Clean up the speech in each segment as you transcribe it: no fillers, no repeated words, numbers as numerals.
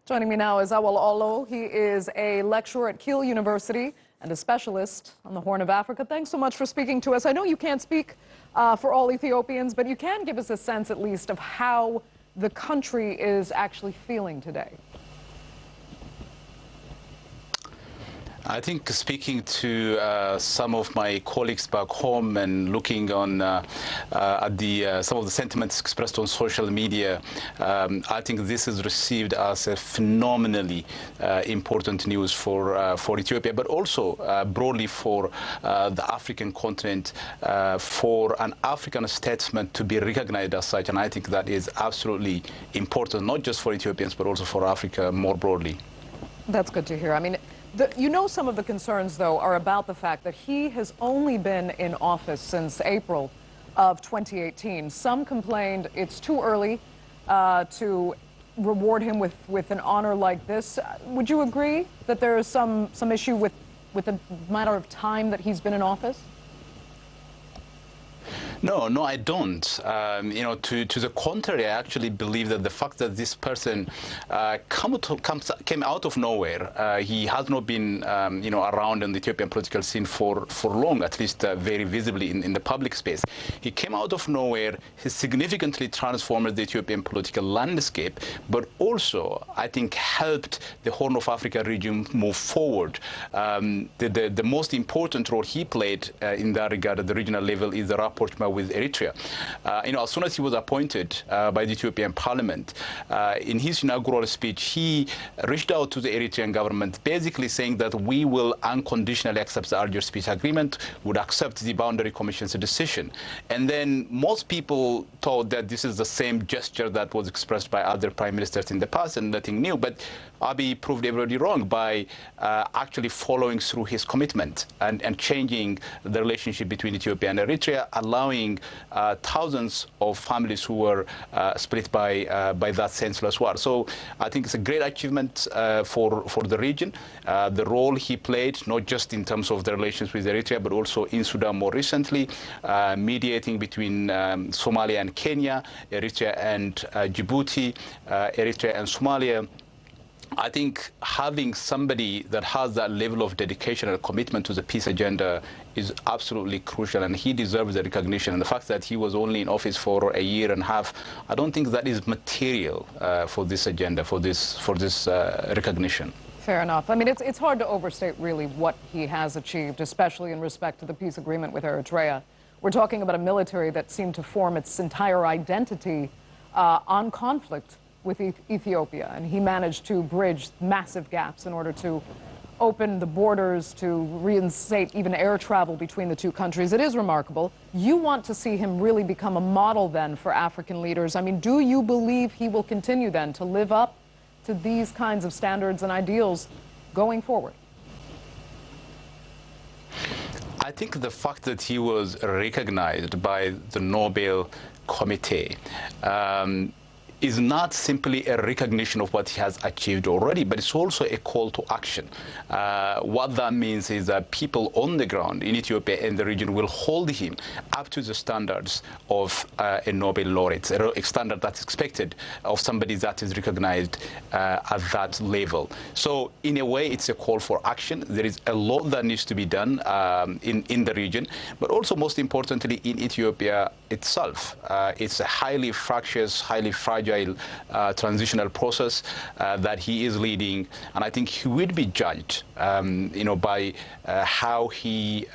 Joining me now is Awol Allo. He is a lecturer at Kiel University and a specialist on the Horn of Africa. Thanks so much for speaking to us. I know you can't speak for all Ethiopians, but you can give us a sense at least of how the country is actually feeling today. I think speaking to some of my colleagues back home and looking on at some of the sentiments expressed on social media, I think this is received as a phenomenally important news for Ethiopia, but also broadly for the African continent, for an African statesman to be recognized as such. And I think that is absolutely important, not just for Ethiopians, but also for Africa more broadly. That's good to hear. I mean, you know, some of the concerns, though, are about the fact that he has only been in office since April of 2018. Some complained it's too early to reward him with an honor like this. Would you agree that there is some issue with the matter of time that he's been in office? No, I don't. You know, to the contrary, I actually believe that the fact that this person came out of nowhere, he has not been, you know, around in the Ethiopian political scene for long, at least very visibly in the public space. He came out of nowhere. He significantly transformed the Ethiopian political landscape, but also, I think, helped the Horn of Africa region move forward. The most important role he played in that regard at the regional level is the rapprochement with Eritrea. You know, as soon as he was appointed by the Ethiopian Parliament, in his inaugural speech, he reached out to the Eritrean government, basically saying that we will unconditionally accept the Algiers Peace Agreement, would accept the Boundary Commission's decision. And then most people thought that this is the same gesture that was expressed by other prime ministers in the past and nothing new. But Abiy proved everybody wrong by actually following through his commitment and changing the relationship between Ethiopia and Eritrea, allowing thousands of families who were split by that senseless war. So I think it's a great achievement for the region. The role he played, not just in terms of the relations with Eritrea, but also in Sudan more recently, mediating between Somalia and Kenya, Eritrea and Djibouti, Eritrea and Somalia. I think having somebody that has that level of dedication and commitment to the peace agenda is absolutely crucial, and he deserves the recognition. And the fact that he was only in office for a year and a half, I don't think that is material for this agenda, for this recognition. Fair enough. I mean, it's hard to overstate really what he has achieved, especially in respect to the peace agreement with Eritrea. We're talking about a military that seemed to form its entire identity on conflict with Ethiopia, and he managed to bridge massive gaps in order to open the borders, to reinstate even air travel between the two countries. It is remarkable. You want to see him really become a model then for African leaders. I mean, do you believe he will continue then to live up to these kinds of standards and ideals going forward? I think the fact that he was recognized by the Nobel Committee is not simply a recognition of what he has achieved already, but it's also a call to action. What that means is that people on the ground in Ethiopia and the region will hold him up to the standards of a Nobel laureate, a standard that's expected of somebody that is recognized at that level. So in a way, it's a call for action. There is a lot that needs to be done in the region, but also most importantly in Ethiopia itself. It's a highly fractious, highly fragile transitional process that he is leading, and I think he will be judged, you know, by how he,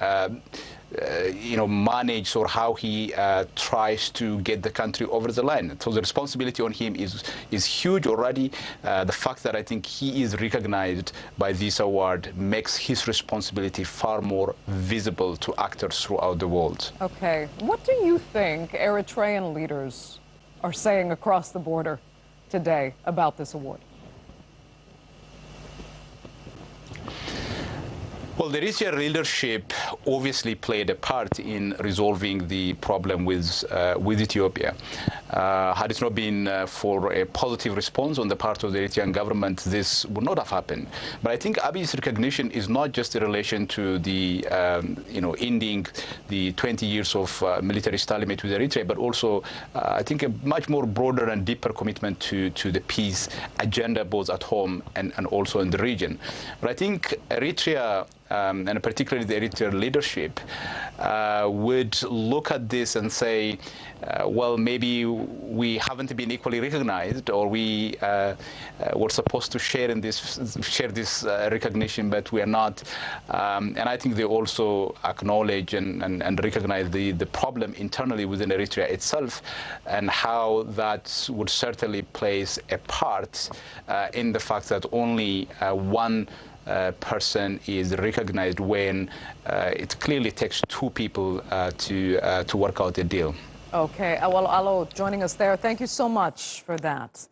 you know, manages or how he tries to get the country over the line. So the responsibility on him is huge already. The fact that I think he is recognized by this award makes his responsibility far more visible to actors throughout the world. Okay, what do you think Eritrean leaders are saying across the border today about this award? Well, the Eritrean leadership obviously played a part in resolving the problem with Ethiopia. Had it not been for a positive response on the part of the Eritrean government, this would not have happened. But I think Abiy's recognition is not just in relation to the, ending the 20 years of military stalemate with Eritrea, but also, I think, a much more broader and deeper commitment to the peace agenda, both at home and also in the region. But I think Eritrea, and particularly the Eritrean leadership, would look at this and say, well, maybe we haven't been equally recognized, or we were supposed to share this recognition, but we are not. And I think they also acknowledge and recognize the problem internally within Eritrea itself, and how that would certainly plays a part in the fact that only one person is recognized when it clearly takes two people to work out a deal. Okay, well, Allo joining us there. Thank you so much for that.